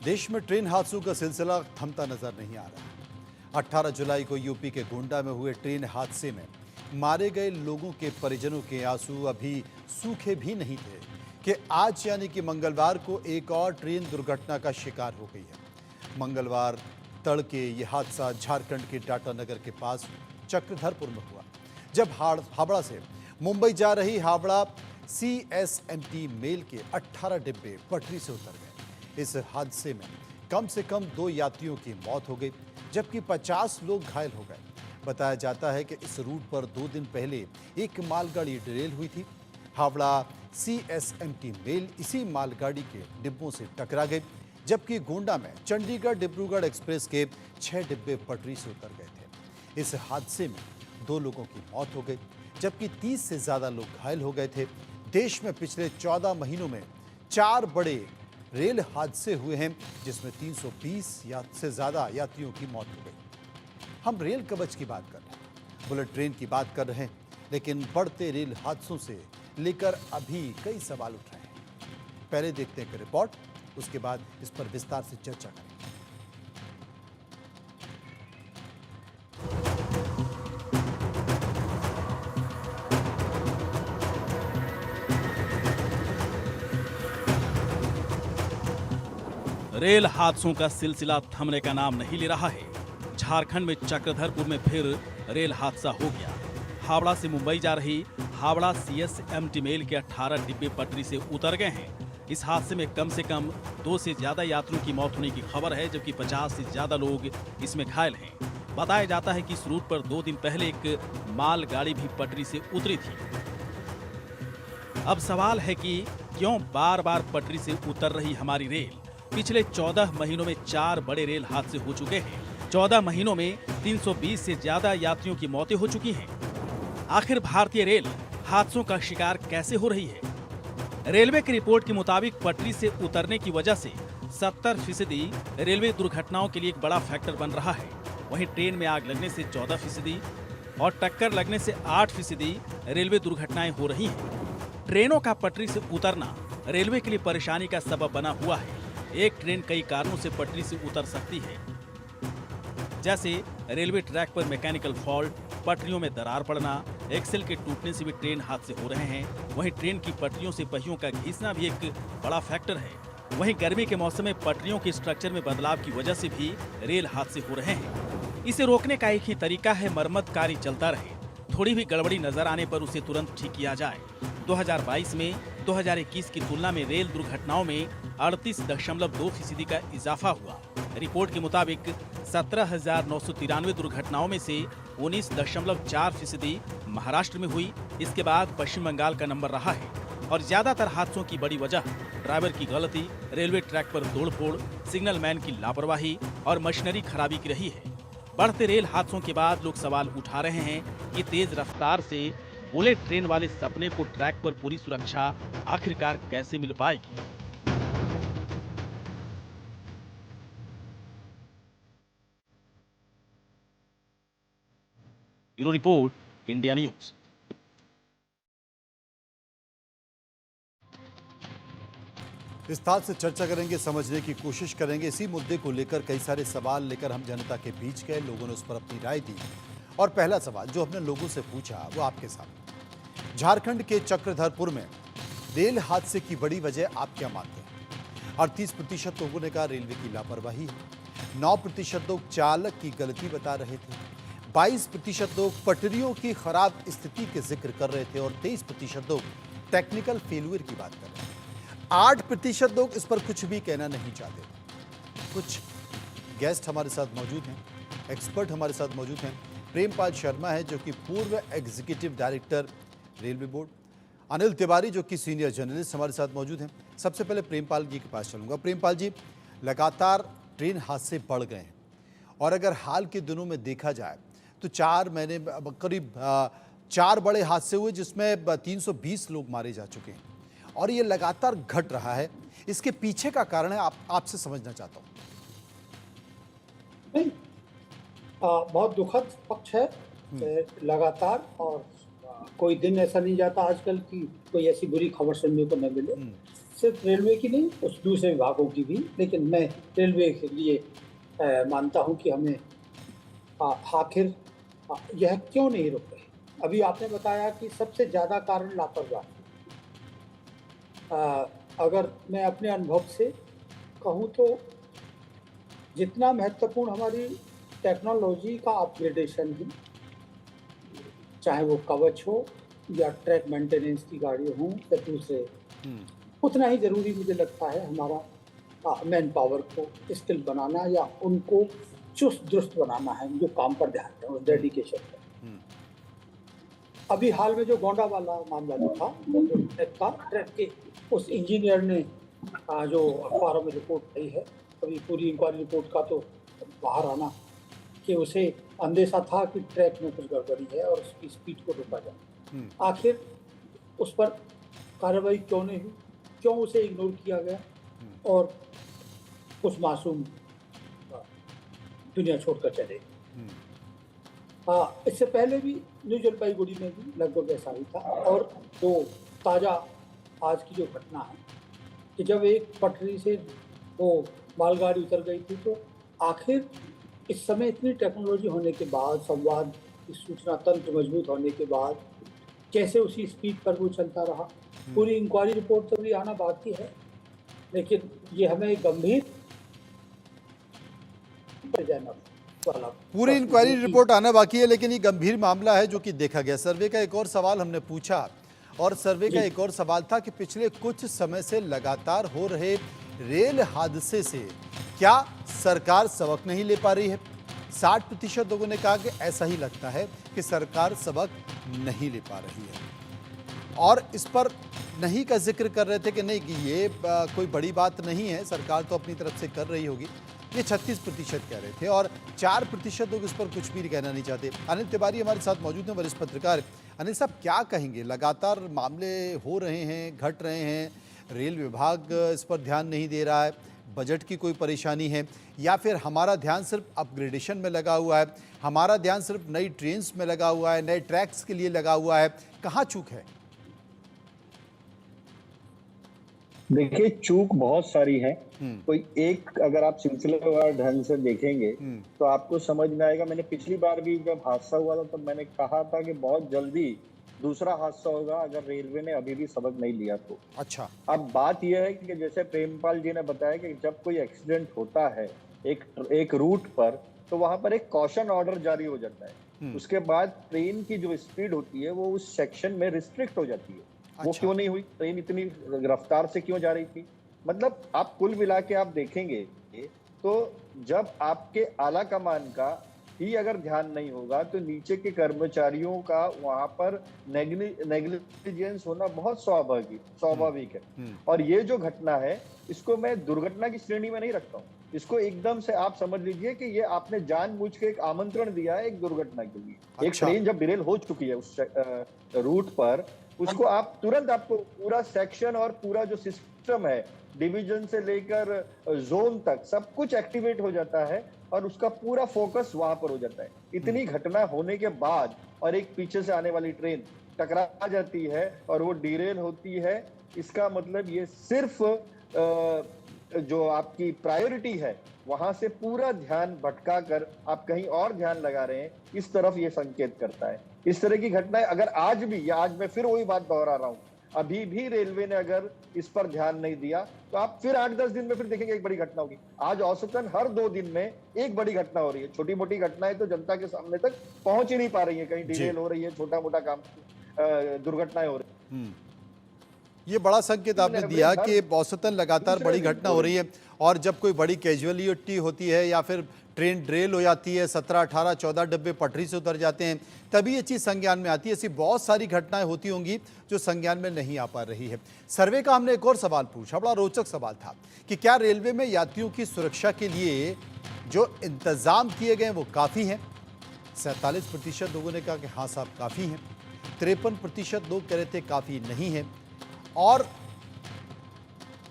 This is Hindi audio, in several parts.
देश में ट्रेन हादसों का सिलसिला थमता नजर नहीं आ रहा। 18 जुलाई को यूपी के गोंडा में हुए ट्रेन हादसे में मारे गए लोगों के परिजनों के आंसू अभी सूखे भी नहीं थे कि आज यानी कि मंगलवार को एक और ट्रेन दुर्घटना का शिकार हो गई है। मंगलवार तड़के ये हादसा झारखंड के टाटानगर के पास चक्रधरपुर में हुआ, जब हावड़ा से मुंबई जा रही हावड़ा CSMT मेल के 18 डिब्बे पटरी से उतर गए। इस हादसे में कम से कम 2 यात्रियों की मौत हो गई, जबकि 50 लोग घायल हो गए। बताया जाता है कि इस रूट पर 2 दिन पहले एक मालगाड़ी डिरेल हुई थी। हावड़ा CSMT मेल इसी मालगाड़ी के डिब्बों से टकरा गई, जबकि गोंडा में चंडीगढ़ डिब्रूगढ़ एक्सप्रेस के 6 डिब्बे पटरी से उतर गए थे। इस हादसे में 2 लोगों की मौत हो गई, जबकि 30 से ज्यादा लोग घायल हो गए थे। देश में पिछले 14 महीनों में 4 बड़े रेल हादसे हुए हैं, जिसमें 320 से ज्यादा यात्रियों की मौत हो गई। हम रेल कवच की बात कर रहे हैं, बुलेट ट्रेन की बात कर रहे हैं, लेकिन बढ़ते रेल हादसों से लेकर अभी कई सवाल उठ रहे हैं। पहले देखते हैं कि रिपोर्ट, उसके बाद इस पर विस्तार से चर्चा करेंगे। रेल हादसों का सिलसिला थमने का नाम नहीं ले रहा है। झारखंड में चक्रधरपुर में फिर रेल हादसा हो गया। हावड़ा से मुंबई जा रही हावड़ा CSMT मेल के 18 डिब्बे पटरी से उतर गए हैं। इस हादसे में कम से कम 2 से ज्यादा यात्रियों की मौत होने की खबर है, जबकि 50 से ज्यादा लोग इसमें घायल हैं। बताया जाता है कि इस रूट पर 2 दिन पहले एक मालगाड़ी भी पटरी से उतरी थी। अब सवाल है कि क्यों बार बार पटरी से उतर रही हमारी रेल? पिछले 14 महीनों में 4 बड़े रेल हादसे हो चुके हैं। 14 महीनों में 320 से ज्यादा यात्रियों की मौतें हो चुकी हैं। आखिर भारतीय रेल हादसों का शिकार कैसे हो रही है? रेलवे की रिपोर्ट के मुताबिक पटरी से उतरने की वजह से 70% रेलवे दुर्घटनाओं के लिए एक बड़ा फैक्टर बन रहा है। वहीं ट्रेन में आग लगने से 14% और टक्कर लगने से 8% रेलवे दुर्घटनाएं हो रही हैं। ट्रेनों का पटरी से उतरना रेलवे के लिए परेशानी का सबब बना हुआ है। एक ट्रेन कई कारणों से पटरी से उतर सकती है, जैसे रेलवे ट्रैक पर मैकेनिकल फॉल्ट, पटरियों में दरार पड़ना, एक्सेल के टूटने से भी ट्रेन हादसे हो रहे हैं। वहीं ट्रेन की पटरियों से पहियों का घिसना भी एक बड़ा फैक्टर है। वहीं गर्मी के मौसम में पटरियों के स्ट्रक्चर में बदलाव की वजह से भी रेल हादसे हो रहे हैं। इसे रोकने का एक ही तरीका है, मरम्मत कार्य चलता रहे। थोड़ी भी गड़बड़ी नजर आने पर उसे तुरंत ठीक किया जाए। 2022 में 2021 की तुलना में रेल दुर्घटनाओं में 38.2% का इजाफा हुआ। रिपोर्ट के मुताबिक 17,993 दुर्घटनाओं में से 19.4% महाराष्ट्र में हुई। इसके बाद पश्चिम बंगाल का नंबर रहा है। और ज्यादातर हादसों की बड़ी वजह ड्राइवर की गलती, रेलवे ट्रैक पर तोड़फोड़, सिग्नल मैन की लापरवाही और मशीनरी खराबी की रही है। बढ़ते रेल हादसों के बाद लोग सवाल उठा रहे हैं कि तेज रफ्तार से बुलेट ट्रेन वाले सपने को ट्रैक पर पूरी सुरक्षा आखिरकार कैसे मिल पाएगी? Bureau report, India news. विस्तार से चर्चा करेंगे, समझने की कोशिश करेंगे। इसी मुद्दे को लेकर कई सारे सवाल लेकर हम जनता के बीच गए, लोगों ने उस पर अपनी राय दी। और पहला सवाल जो हमने लोगों से पूछा वो आपके सामने। झारखंड के चक्रधरपुर में रेल हादसे की बड़ी वजह आप क्या मानते हैं? 38% लोगों ने कहा रेलवे की लापरवाही है। 9% लोग चालक की गलती बता रहे थे। 22% लोग पटरियों की खराब स्थिति के जिक्र कर रहे थे और 23% लोग टेक्निकल फेल्यूर की बात कर रहे थे। 8% लोग इस पर कुछ भी कहना नहीं चाहते। कुछ गेस्ट हमारे साथ मौजूद हैं, एक्सपर्ट हमारे साथ मौजूद हैं। प्रेमपाल शर्मा है जो कि पूर्व executive director railway board, Anil Tiwari जो कि सीनियर जर्नलिस्ट हमारे साथ मौजूद हैं। सबसे पहले प्रेमपाल जी के पास चलूंगा। प्रेमपाल जी, लगातार ट्रेन हादसे बढ़ गए हैं और अगर हाल के दिनों में देखा जाए तो 4 महीने करीब 4 बड़े हादसे हुए, जिसमें 320 लोग मारे जा चुके हैं और ये लगातार घट रहा है। इसके पीछे का कारण है आपसे समझना चाहता हूँ। नहीं, बहुत दुखद पक्ष है लगातार। और कोई दिन ऐसा नहीं जाता आजकल की कोई ऐसी बुरी खबर सुनने को न मिले। सिर्फ रेलवे की नहीं, उस दूसरे विभागों की भी, लेकिन मैं रेलवे के लिए मानता हूं कि हमें आखिर यह क्यों नहीं रुक रहे। अभी आपने बताया कि सबसे ज़्यादा कारण लापरवाही। अगर मैं अपने अनुभव से कहूँ तो जितना महत्वपूर्ण हमारी टेक्नोलॉजी का अपग्रेडेशन है, चाहे वो कवच हो या ट्रैक मेंटेनेंस की गाड़ी हो या दूसरे, उतना ही ज़रूरी मुझे लगता है हमारा मैन पावर को स्किल बनाना या उनको चुस्त दुरुस्त बनाना है, जो काम पर ध्यान दें, उस डेडिकेशन पर। अभी हाल में जो गोंडा वाला मामला जो था, ट्रैक के उस इंजीनियर ने जो अखबारों में रिपोर्ट आई है, अभी पूरी इंक्वायरी रिपोर्ट का तो बाहर आना, कि उसे अंदेशा था कि ट्रैक में कुछ गड़बड़ी है और उसकी स्पीड को रोका जाए। आखिर उस पर कार्रवाई क्यों नहीं हुई, क्यों उसे इग्नोर किया गया और कुछ मासूम दुनिया छोड़कर चले। इससे पहले भी न्यू जलपाईगुड़ी में भी लगभग ऐसा ही था। और जो ताज़ा आज की जो घटना है कि जब एक पटरी से वो मालगाड़ी उतर गई थी, तो आखिर इस समय इतनी टेक्नोलॉजी होने के बाद, संवाद की सूचना तंत्र मजबूत होने के बाद, कैसे उसी स्पीड पर वो चलता रहा। पूरी इंक्वायरी रिपोर्ट तो भी आना बाकी है, लेकिन ये हमें गंभीर पूरी इंक्वायरी रिपोर्ट आना बाकी है, लेकिन ये गंभीर मामला है जो कि देखा गया। सर्वे का एक और सवाल हमने पूछा, और सर्वे का एक और सवाल था कि पिछले कुछ समय से लगातार हो रहे रेल हादसे से क्या सरकार सबक नहीं ले पा रही है। 60% लोगों ने कहा कि ऐसा ही लगता है कि सरकार सबक नहीं ले पा रही है, और इस पर नहीं का जिक्र कर रहे थे कि नहीं कि ये कोई बड़ी बात नहीं है, सरकार तो अपनी तरफ से कर रही होगी। ये 36% कह रहे थे, और 4% लोग इस पर कुछ भी कहना नहीं चाहते। अनिल तिवारी हमारे साथ मौजूद हैं, वरिष्ठ पत्रकार। अनिल साहब, क्या कहेंगे? लगातार मामले हो रहे हैं, घट रहे हैं, रेल विभाग इस पर ध्यान नहीं दे रहा है, बजट की कोई परेशानी है, या फिर हमारा ध्यान सिर्फ अपग्रेडेशन में लगा हुआ है, हमारा ध्यान सिर्फ नई ट्रेन्स में लगा हुआ है, नए ट्रैक्स के लिए लगा हुआ है? कहाँ चूक है? देखिए, चूक बहुत सारी है। कोई एक अगर आप सिलसिलेवार ढंग से देखेंगे तो आपको समझ में आएगा। मैंने पिछली बार भी जब हादसा हुआ था, तो मैंने कहा था कि बहुत जल्दी दूसरा हादसा होगा अगर रेलवे ने अभी भी सबक नहीं लिया तो। अच्छा, अब बात यह है कि जैसे प्रेमपाल जी ने बताया कि जब कोई एक्सीडेंट होता है एक रूट पर, तो वहां पर एक कॉशन ऑर्डर जारी हो जाता है। उसके बाद ट्रेन की जो स्पीड होती है वो उस सेक्शन में रिस्ट्रिक्ट हो जाती है। वो क्यों नहीं हुई? ट्रेन इतनी रफ्तार से क्यों जा रही थी? मतलब आप कुल मिला के आप देखेंगे तो जब आपके आला कमान का ही अगर ध्यान नहीं होगा, तो नीचे के कर्मचारियों का वहां पर नेग्लिजेंस होना बहुत स्वाभाविक है। और ये जो घटना है, इसको मैं दुर्घटना की श्रेणी में नहीं रखता हूँ। इसको एकदम से आप समझ लीजिए कि ये आपने जानबूझ के एक आमंत्रण दिया है एक दुर्घटना के लिए। अच्छा। एक ट्रेन जब डिरेल हो चुकी है उस रूट पर, उसको आप तुरंत, आपको पूरा सेक्शन और पूरा जो सिस्टम है, डिवीजन से लेकर जोन तक, सब कुछ एक्टिवेट हो जाता है और उसका पूरा फोकस वहां पर हो जाता है। इतनी घटना होने के बाद और एक पीछे से आने वाली ट्रेन टकरा जाती है और वो डिरेल होती है, इसका मतलब ये सिर्फ जो आपकी प्रायोरिटी है वहां से पूरा ध्यान भटका कर आप कहीं और ध्यान लगा रहे हैं, इस तरफ ये संकेत करता है। इस तरह की घटनाएं अगर आज भी, या आज मैं फिर वही बात दोहरा रहा हूं, अभी भी रेलवे ने अगर इस पर ध्यान नहीं दिया, तो आप फिर 8-10 दिन में फिर देखेंगे एक बड़ी घटना होगी। आज औसतन हर 2 दिन में एक बड़ी घटना हो रही है। छोटी मोटी घटनाएं तो जनता के सामने तक पहुंच ही नहीं पा रही है, कहीं डिरेल हो रही है, छोटा मोटा काम, दुर्घटनाएं हो रही है। ये बड़ा संकेत आपने दिया कि औसतन लगातार बड़ी घटना हो रही है, और जब कोई बड़ी कैजुअलिटी होती है या फिर ट्रेन ड्रेल हो जाती है, 17, 18, 14 डब्बे पटरी से उतर जाते हैं, तभी ये चीज़ संज्ञान में आती है। ऐसी बहुत सारी घटनाएं होती होंगी जो संज्ञान में नहीं आ पा रही है। सर्वे का हमने एक और सवाल पूछा, बड़ा रोचक सवाल था कि क्या रेलवे में यात्रियों की सुरक्षा के लिए जो इंतज़ाम किए गए वो काफ़ी हैं? 47% लोगों ने कहा कि हाँ साहब काफ़ी हैं। 53% लोग कह रहे थे काफ़ी नहीं है। और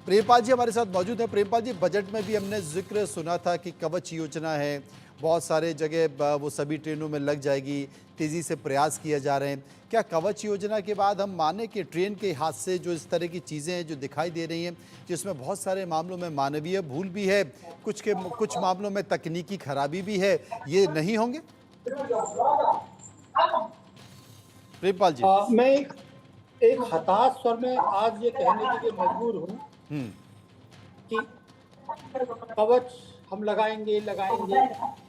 प्रेमपाल जी हमारे साथ मौजूद हैं। प्रेमपाल जी, बजट में भी हमने जिक्र सुना था कि कवच योजना है, बहुत सारे जगह वो सभी ट्रेनों में लग जाएगी, तेज़ी से प्रयास किए जा रहे हैं। क्या कवच योजना के बाद हम माने कि ट्रेन के हादसे जो इस तरह की चीज़ें हैं जो दिखाई दे रही हैं, जिसमें बहुत सारे मामलों में मानवीय भूल भी है, कुछ मामलों में तकनीकी खराबी भी है, ये नहीं होंगे? प्रेमपाल जी। मैं एक हताश स्वर में आज ये कहने के लिए मजबूर हूँ हम्म। कि कवच हम लगाएंगे,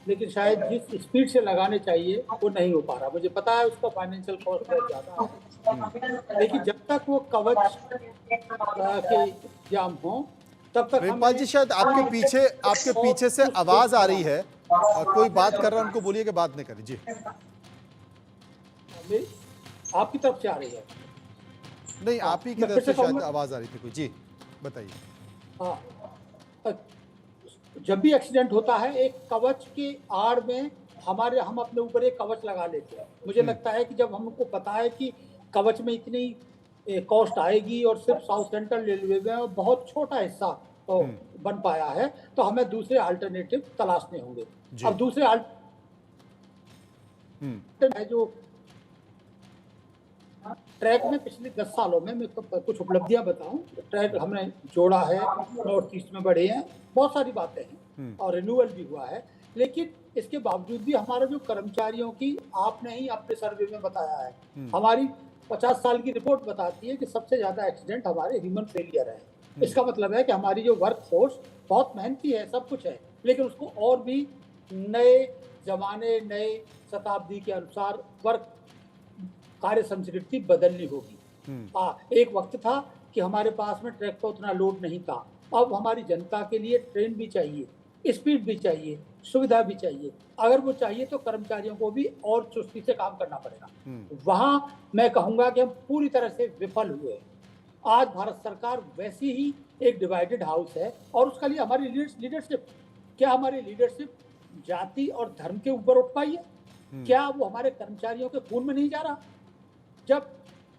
लेकिन शायद जिस स्पीड से लगाने चाहिए वो नहीं हो पा रहा। मुझे पता है उसका फाइनेंशियल कॉस्ट बहुत ज़्यादा है, लेकिन जब तक वो कवच के इंतजाम हो तब तक प्रेमपाल जी, शायद आपके पीछे से आवाज़ आ रही है, कोई बात कर रहा है, उनको बोलिए कि बात नहीं करें। जी, आपकी तरफ से आ रही है। नहीं, आप ही की तरफ से शायद आवाज़ आ रही थी कोई। जी, बताइए। हाँ, जब भी एक्सीडेंट होता है एक कवच के आड़ में हम अपने ऊपर एक कवच लगा लेते हैं। मुझे लगता है कि जब हमको पता है कि कवच में इतनी कॉस्ट आएगी और सिर्फ साउथ सेंट्रल रेलवे में बहुत छोटा हिस्सा तो बन पाया है, तो हमें दूसरे अल्टरनेटिव तलाशने होंगे। अब दूसरे है जो ट्रैक में पिछले 10 सालों में मैं कुछ उपलब्धियां बताऊं, ट्रैक हमने जोड़ा है, नॉर्थ ईस्ट में बढ़े हैं, बहुत सारी बातें हैं और रिन्यूअल भी हुआ है। लेकिन इसके बावजूद भी हमारा जो कर्मचारियों की, आपने ही अपने सर्वे में बताया है, हमारी 50 साल की रिपोर्ट बताती है कि सबसे ज्यादा एक्सीडेंट हमारे ह्यूमन फेलियर है। इसका मतलब है कि हमारी जो वर्क फोर्स बहुत मेहनती है, सब कुछ है, लेकिन उसको और भी नए जमाने, नए शताब्दी के अनुसार वर्क कार्य संस्कृति बदलनी होगी। एक वक्त था कि हमारे पास में ट्रैक पर उतना लोड नहीं था। अब हमारी जनता के लिए ट्रेन भी चाहिए, स्पीड भी चाहिए, सुविधा भी चाहिए। अगर वो चाहिए तो कर्मचारियों को भी और चुस्ती से काम करना पड़ेगा। वहां मैं कहूंगा कि हम पूरी तरह से विफल हुए। आज भारत सरकार वैसी ही एक डिवाइडेड हाउस है और उसके लिए हमारी लीडरशिप, क्या हमारी लीडरशिप जाति और धर्म के ऊपर उठ पाई है? क्या वो हमारे कर्मचारियों के खून में नहीं जा रहा? जब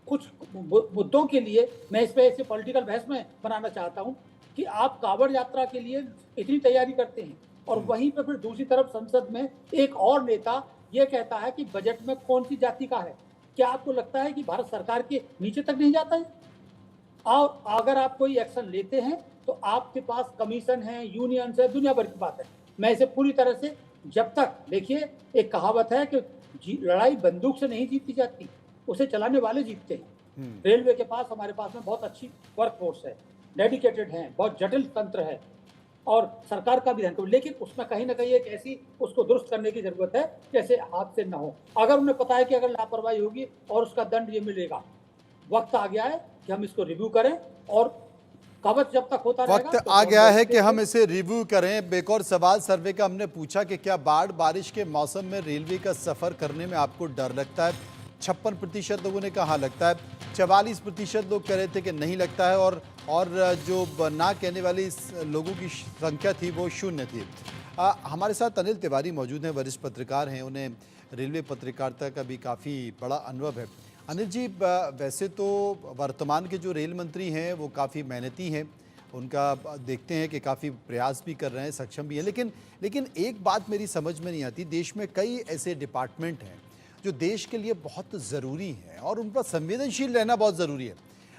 कुछ मुद्दों के लिए मैं इस पे ऐसे पॉलिटिकल बहस में बनाना चाहता हूं कि आप कांवड़ यात्रा के लिए इतनी तैयारी करते हैं और वहीं पर फिर दूसरी तरफ संसद में एक और नेता ये कहता है कि बजट में कौन सी जाति का है। क्या आपको लगता है कि भारत सरकार के नीचे तक नहीं जाता है? और अगर आप कोई एक्शन लेते हैं तो आपके पास कमीशन है, यूनियन है, दुनिया भर की बात है। मैं इसे पूरी तरह से, जब तक, देखिए एक कहावत है कि लड़ाई बंदूक से नहीं जीती जाती, उसे चलाने वाले जीतते हैं। रेलवे के पास, हमारे पास में बहुत अच्छी वर्क फोर्स है, डेडिकेटेड है, बहुत जटिल तंत्र है और सरकार का भी ध्यान करो, लेकिन उसमें कहीं ना कहीं एक ऐसी उसको दुरुस्त करने की जरूरत है जैसे हाथ से न हो। अगर उन्हें पता है कि अगर लापरवाही होगी और उसका दंड ये मिलेगा, वक्त आ गया है कि हम इसको रिव्यू करें और कवच जब तक होता रहेगा वक्त आ गया है कि हम इसे रिव्यू करें। एक और सवाल सर्वे का हमने पूछा कि क्या बाढ़ बारिश के मौसम में रेलवे का सफर करने में आपको डर लगता है? 56% लोगों ने कहा लगता है, 44% लोग कह रहे थे कि नहीं लगता है और जो ना कहने वाली लोगों की संख्या थी वो 0 थी। हमारे साथ अनिल तिवारी मौजूद हैं, वरिष्ठ पत्रकार हैं, उन्हें रेलवे पत्रकारिता का भी काफ़ी बड़ा अनुभव है। अनिल जी, वैसे तो वर्तमान के जो रेल मंत्री हैं वो काफ़ी मेहनती हैं, उनका देखते हैं कि काफ़ी प्रयास भी कर रहे हैं, सक्षम भी हैं, लेकिन एक बात मेरी समझ में नहीं आती, देश में कई ऐसे डिपार्टमेंट हैं जो देश के लिए बहुत ज़रूरी हैं और उन पर संवेदनशील रहना बहुत ज़रूरी है।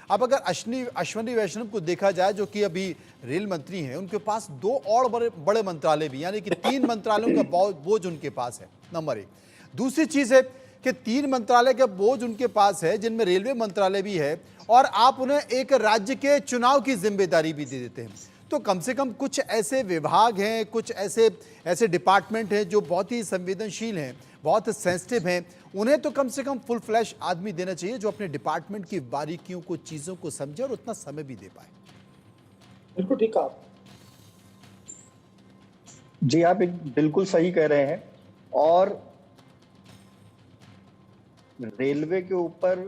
अब अगर अश्विनी वैष्णव को देखा जाए जो कि अभी रेल मंत्री हैं, उनके पास 2 और बड़े मंत्रालय भी, यानी कि 3 मंत्रालयों का बोझ उनके पास है, नंबर 1। दूसरी चीज़ है कि 3 मंत्रालय का बोझ उनके पास है जिनमें रेलवे मंत्रालय भी है और आप उन्हें एक राज्य के चुनाव की जिम्मेदारी भी दे देते हैं। तो कम से कम कुछ ऐसे विभाग हैं, कुछ ऐसे डिपार्टमेंट हैं जो बहुत ही संवेदनशील हैं, बहुत सेंसिटिव हैं, उन्हें तो कम से कम फुल फ्लैश आदमी देना चाहिए जो अपने डिपार्टमेंट की बारीकियों को, चीज़ों को समझे और उतना समय भी दे पाए। बिल्कुल ठीक है जी, आप बिल्कुल सही कह रहे हैं और रेलवे के ऊपर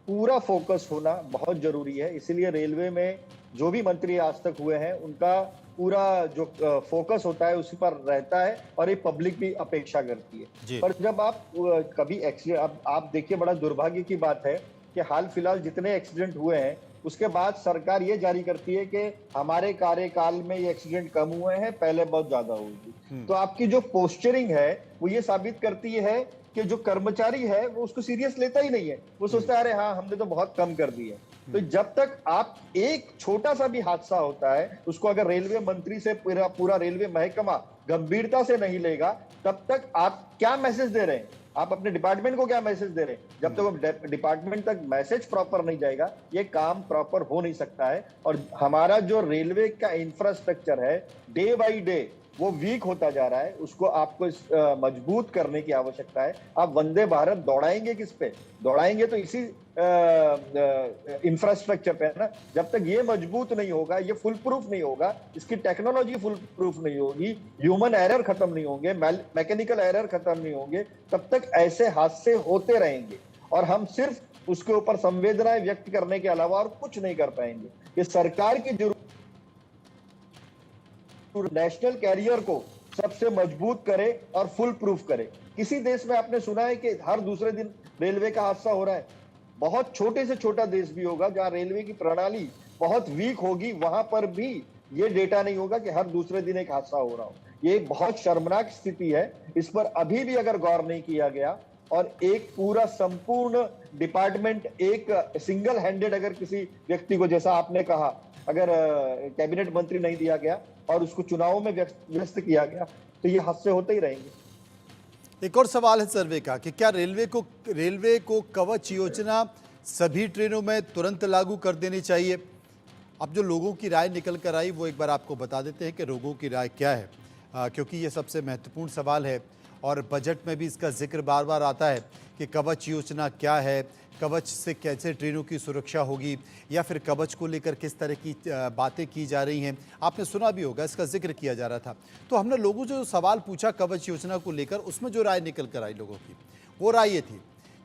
पूरा फोकस होना बहुत जरूरी है। इसीलिए रेलवे में जो भी मंत्री आज तक हुए हैं उनका पूरा जो फोकस होता है उसी पर रहता है और ये पब्लिक भी अपेक्षा करती है। पर जब आप कभी एक्सीडेंट, आप देखिए, बड़ा दुर्भाग्य की बात है कि हाल फिलहाल जितने एक्सीडेंट हुए हैं उसके बाद सरकार ये जारी करती है कि हमारे कार्यकाल में ये एक्सीडेंट कम हुए हैं, पहले बहुत ज्यादा हुई थी। तो आपकी जो पोस्चरिंग है वो ये साबित करती है कि जो कर्मचारी है वो उसको सीरियस लेता ही नहीं है। वो सोचता है अरे हाँ, हमने तो बहुत कम कर दिए। तो जब तक आप एक छोटा सा भी हादसा होता है उसको अगर रेलवे मंत्री से पूरा रेलवे महकमा गंभीरता से नहीं लेगा, तब तक आप क्या मैसेज दे रहे हैं? आप अपने डिपार्टमेंट को क्या मैसेज दे रहे हैं? जब तक वो डिपार्टमेंट तक मैसेज प्रॉपर नहीं जाएगा, ये काम प्रॉपर हो नहीं सकता है। और हमारा जो रेलवे का इंफ्रास्ट्रक्चर है डे बाई डे वो वीक होता जा रहा है, उसको आपको मजबूत करने की आवश्यकता है। आप वंदे भारत दौड़ाएंगे किस पे? दौड़ाएंगे तो इसी इंफ्रास्ट्रक्चर पे है ना। जब तक ये मजबूत नहीं होगा, ये फुल प्रूफ नहीं होगा, इसकी टेक्नोलॉजी फुल प्रूफ नहीं होगी, ह्यूमन एरर खत्म नहीं होंगे, मैकेनिकल एरर खत्म नहीं होंगे, तब तक ऐसे हादसे होते रहेंगे और हम सिर्फ उसके ऊपर संवेदनाएं व्यक्त करने के अलावा और कुछ नहीं कर पाएंगे। ये सरकार की जरूरत नेशनल कैरियर को सबसे मजबूत करे और फुल प्रूफ करे। किसी देश में आपने सुना है कि हर दूसरे दिन रेलवे का हादसा हो रहा है? बहुत छोटे से छोटा देश भी होगा जहां रेलवे की प्रणाली बहुत वीक होगी, वहां पर भी ये डेटा नहीं होगा कि हर दूसरे दिन एक हादसा हो रहा हो। ये एक बहुत शर्मनाक स्थिति है। इस पर अभी भी अगर गौर नहीं किया गया और एक पूरा संपूर्ण डिपार्टमेंट एक सिंगल हैंडेड अगर किसी व्यक्ति को, जैसा आपने कहा, अगर कैबिनेट मंत्री नहीं दिया गया और उसको चुनाव में व्यस्त किया गया, तो ये हादसे होते ही रहेंगे। एक और सवाल है सर्वे का कि क्या रेलवे को कवच योजना सभी ट्रेनों में तुरंत लागू कर देनी चाहिए? अब जो लोगों की राय निकल कर आई वो एक बार आपको बता देते हैं कि लोगों की राय क्या है, क्योंकि ये सबसे महत्वपूर्ण सवाल है और बजट में भी इसका जिक्र बार बार आता है कि कवच योजना क्या है, कवच से कैसे ट्रेनों की सुरक्षा होगी, या फिर कवच को लेकर किस तरह की बातें की जा रही हैं। आपने सुना भी होगा, इसका जिक्र किया जा रहा था। तो हमने लोगों जो सवाल पूछा कवच योजना को लेकर, उसमें जो राय निकल कर आई लोगों की, वो राय ये थी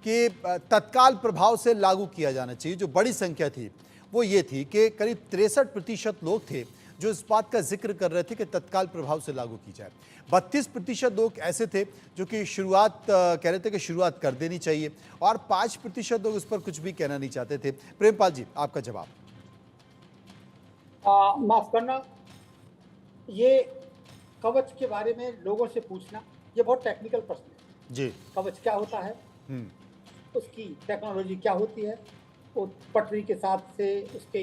कि तत्काल प्रभाव से लागू किया जाना चाहिए। जो बड़ी संख्या थी वो ये थी कि करीब 63% लोग थे जो इस बात का जिक्र कर रहे थे कि तत्काल प्रभाव से लागू की जाए। 32% लोग ऐसे थे जो कि शुरुआत कह रहे थे कि शुरुआत कर देनी चाहिए, और 5% लोग इस पर कुछ भी कहना नहीं चाहते थे। प्रेमपाल जी, आपका जवाब। माफ करना, ये कवच के बारे में लोगों से पूछना ये बहुत टेक्निकल प्रश्न है जी। कवच क्या होता है, उसकी टेक्नोलॉजी क्या होती है, वो पटरी के साथ से उसके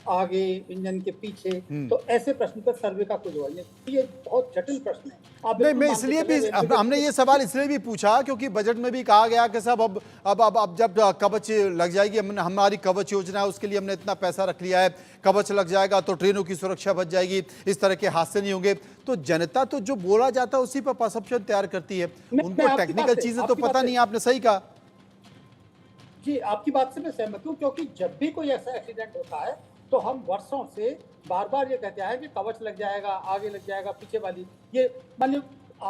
आगे इंजन के पीछे, तो ऐसे प्रश्न पर सर्वे का कोई जवाब नहीं। ये बहुत जटिल प्रश्न है। आप नहीं, मैं इसलिए भी हमने ये सवाल इसलिए भी पूछा क्योंकि बजट में भी कहा गया कि साहब अब जब कवच लग जाएगी, हमारी कवच योजना है उसके लिए हमने इतना पैसा रख लिया है, कवच लग जाएगा तो ट्रेनों की सुरक्षा बच जाएगी, इस तरह के हादसे नहीं होंगे। तो जनता तो जो बोला जाता है उसी पर परसेप्शन तैयार करती है, उनको टेक्निकल चीजें तो पता नहीं। आपने सही कहा जी, आपकी बात से मैं सहमत हूँ, क्योंकि जब भी कोई ऐसा एक्सीडेंट होता है तो हम वर्षों से बार बार ये कहते हैं कि कवच लग जाएगा, आगे लग जाएगा, पीछे वाली, ये मान लो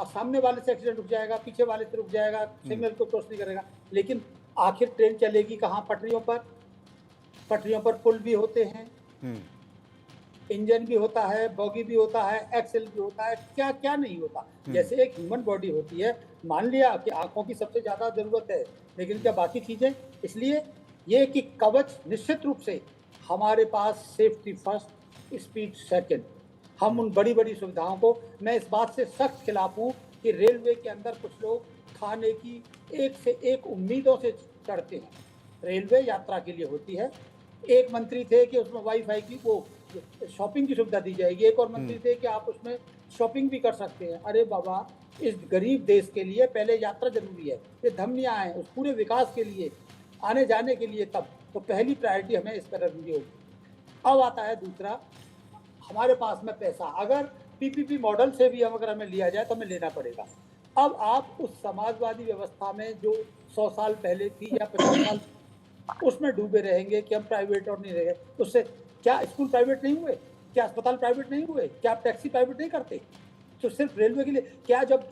सामने वाले से एक्सीडेंट रुक जाएगा, पीछे वाले से रुक जाएगा, सिग्नल को क्रॉस नहीं करेगा, लेकिन आखिर ट्रेन चलेगी कहाँ? पटरियों पर। पटरियों पर पुल भी होते हैं, इंजन भी होता है, बॉगी भी होता है, एक्सेल भी होता है, क्या क्या नहीं होता। जैसे एक ह्यूमन बॉडी होती है, मान लिया कि आंखों की सबसे ज्यादा जरूरत है, लेकिन क्या बाकी चीजें? इसलिए ये कि कवच निश्चित रूप से हमारे पास सेफ्टी फर्स्ट, स्पीड सेकंड, हम उन बड़ी बड़ी सुविधाओं को, मैं इस बात से सख्त खिलाफ हूँ कि रेलवे के अंदर कुछ लोग खाने की एक से एक उम्मीदों से चढ़ते हैं। रेलवे यात्रा के लिए होती है। एक मंत्री थे कि उसमें वाईफाई की वो शॉपिंग की सुविधा दी जाएगी, एक और मंत्री थे कि आप उसमें शॉपिंग भी कर सकते हैं। अरे बाबा, इस गरीब देश के लिए पहले यात्रा जरूरी है, ये धमनियाँ हैं उस पूरे विकास के लिए, आने जाने के लिए, तब तो पहली प्रायोरिटी हमें इस पर रखनी होगी। अब आता है दूसरा, हमारे पास में पैसा, अगर पीपीपी मॉडल से भी अगर हमें लिया जाए तो हमें लेना पड़ेगा। अब आप उस समाजवादी व्यवस्था में जो 100 साल पहले थी या 50 साल, उसमें डूबे रहेंगे कि हम प्राइवेट और नहीं रहे। उससे क्या स्कूल प्राइवेट नहीं हुए? क्या अस्पताल प्राइवेट नहीं हुए? क्या आप टैक्सी प्राइवेट नहीं करते? तो सिर्फ रेलवे के लिए क्या? जब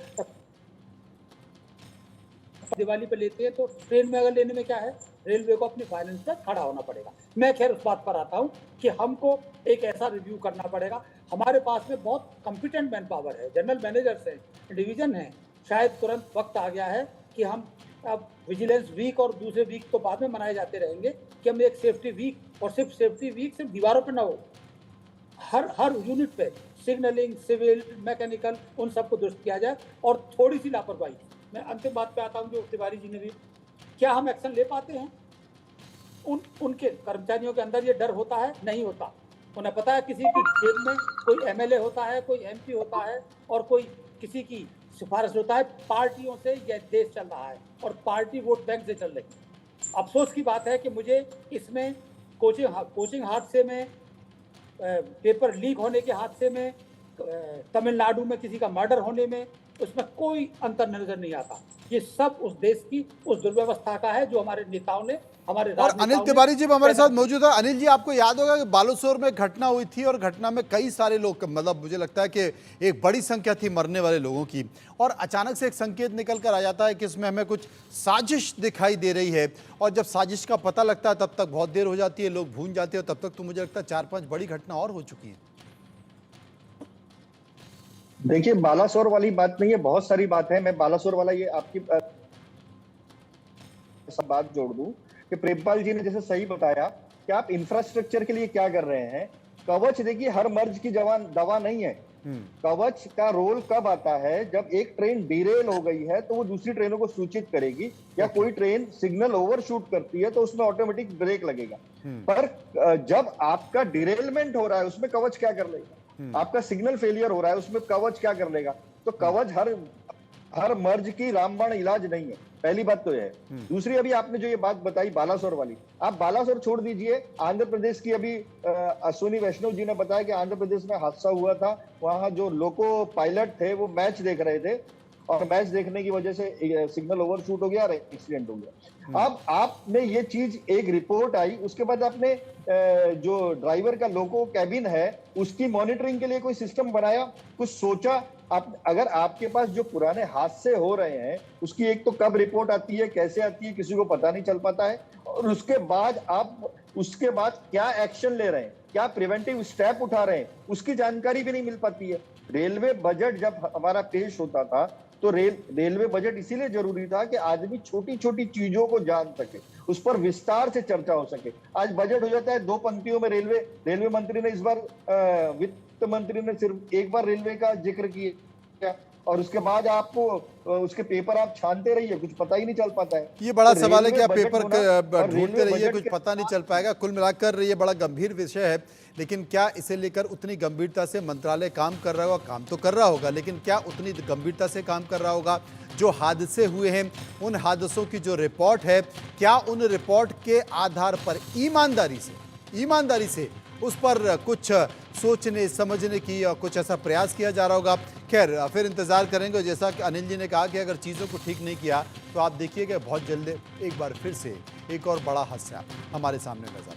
दिवाली पे लेते हैं तो ट्रेन में अगर लेने में क्या है, रेलवे को अपनी फाइनेंस पर खड़ा होना पड़ेगा। मैं खैर उस बात पर आता हूं कि हमको एक ऐसा रिव्यू करना पड़ेगा। हमारे पास में बहुत कॉम्पिटेंट मैन पावर है, जनरल मैनेजर्स हैं, डिवीजन है, शायद तुरंत वक्त आ गया है कि हम अब विजिलेंस वीक और दूसरे वीक तो बाद में मनाए जाते रहेंगे कि हम एक सेफ्टी वीक, और सिर्फ सेफ्टी वीक सिर्फ दीवारों पर ना हो, हर यूनिट पे सिग्नलिंग, सिविल, मैकेनिकल, उन सबको दुरुस्त किया जाए। और थोड़ी सी लापरवाही, मैं अंतिम बात पे आता हूँ जो तिवारी जी ने भी, क्या हम एक्शन ले पाते हैं? उनके कर्मचारियों के अंदर ये डर होता है? नहीं होता। उन्हें पता है किसी की जेब में कोई एमएलए होता है, कोई एमपी होता है और कोई किसी की सिफारिश होता है। पार्टियों से यह देश चल रहा है और पार्टी वोट बैंक से चल रही है। अफसोस की बात है कि मुझे इसमें कोचिंग हादसे में, पेपर लीक होने के हादसे में, तमिलनाडु में किसी का मर्डर होने में, उसमें कोई अंतर नजर नहीं आता। ये सब उस देश की उस दुर्व्यवस्था का है जो हमारे नेताओं ने, हमारे और अनिल तिवारी जी हमारे साथ मौजूद है। अनिल जी, आपको याद होगा कि बालासोर में घटना हुई थी और घटना में कई सारे लोग, मतलब मुझे लगता है कि एक बड़ी संख्या थी मरने वाले लोगों की, और अचानक से एक संकेत निकल कर आ जाता है कि इसमें हमें कुछ साजिश दिखाई दे रही है, और जब साजिश का पता लगता है तब तक बहुत देर हो जाती है, लोग भूल जाते हैं, तब तक तो मुझे लगता है 4-5 बड़ी घटना और हो चुकी है। देखिए, बालासोर वाली बात नहीं है, बहुत सारी बात है। मैं बालासोर वाला ये आपकी सब बात जोड़ दूं कि प्रेमपाल जी ने जैसे सही बताया कि आप इंफ्रास्ट्रक्चर के लिए क्या कर रहे हैं। कवच देखिए हर मर्ज की दवा नहीं है। कवच का रोल कब आता है? जब एक ट्रेन डिरेल हो गई है तो वो दूसरी ट्रेनों को सूचित करेगी, या कोई ट्रेन सिग्नल ओवरशूट करती है तो उसमें ऑटोमेटिक ब्रेक लगेगा। पर जब आपका डिरेलमेंट हो रहा है उसमें कवच क्या कर लेगा? आपका सिग्नल फेलियर हो रहा है उसमें कवच क्या कर लेगा? तो कवच हर मर्ज की रामबाण इलाज नहीं है। पहली बात तो यह है। दूसरी, अभी आपने जो ये बात बताई बालासोर वाली, आप बालासोर छोड़ दीजिए, आंध्र प्रदेश की अभी अश्विनी वैष्णव जी ने बताया कि आंध्र प्रदेश में हादसा हुआ था। वहां जो लोको पायलट थे वो मैच देख रहे थे और मैच देखने की वजह से सिग्नल ओवरशूट हो गया और एक्सीडेंट हो गया। अब आपने ये चीज, एक रिपोर्ट आई, उसके बाद आपने जो ड्राइवर का लोको कैबिन है उसकी मॉनिटरिंग के लिए कोई सिस्टम बनाया, कुछ सोचा? अगर आपके पास जो पुराने हादसे हो रहे हैं उसकी एक तो कब रिपोर्ट आती है, कैसे आती है, किसी को पता नहीं चल पाता है, और उसके बाद क्या एक्शन ले रहे हैं, क्या प्रिवेंटिव स्टेप उठा रहे हैं, उसकी जानकारी भी नहीं मिल पाती है। रेलवे बजट जब हमारा पेश होता था तो रेलवे बजट इसीलिए जरूरी था कि आदमी छोटी छोटी चीजों को जान सके, उस पर विस्तार से चर्चा हो सके। आज बजट हो जाता है 2 पंक्तियों में। रेलवे मंत्री ने इस बार, वित्त मंत्री ने सिर्फ एक बार रेलवे का जिक्र किया और उसके बाद आपको उसके पेपर आप छानते रहिए, कुछ पता ही नहीं चल पाता है। ये बड़ा तो सवाल है कि आप रेलवे पेपर बजट ढूंढते रहिए, कुछ के पता नहीं चल पाएगा। कुल मिलाकर ये बड़ा गंभीर विषय है, लेकिन क्या इसे लेकर उतनी गंभीरता से मंत्रालय काम कर रहा होगा? काम तो कर रहा होगा, लेकिन क्या उतनी गंभीरता से काम कर रहा होगा? जो हादसे हुए हैं उन हादसों की जो रिपोर्ट है, क्या उन रिपोर्ट के आधार पर ईमानदारी से उस पर कुछ सोचने समझने की या कुछ ऐसा प्रयास किया जा रहा होगा? खैर, फिर इंतजार करेंगे। जैसा कि अनिल जी ने कहा कि अगर चीज़ों को ठीक नहीं किया तो आप देखिएगा बहुत जल्द एक बार फिर से एक और बड़ा हादसा हमारे सामने नजर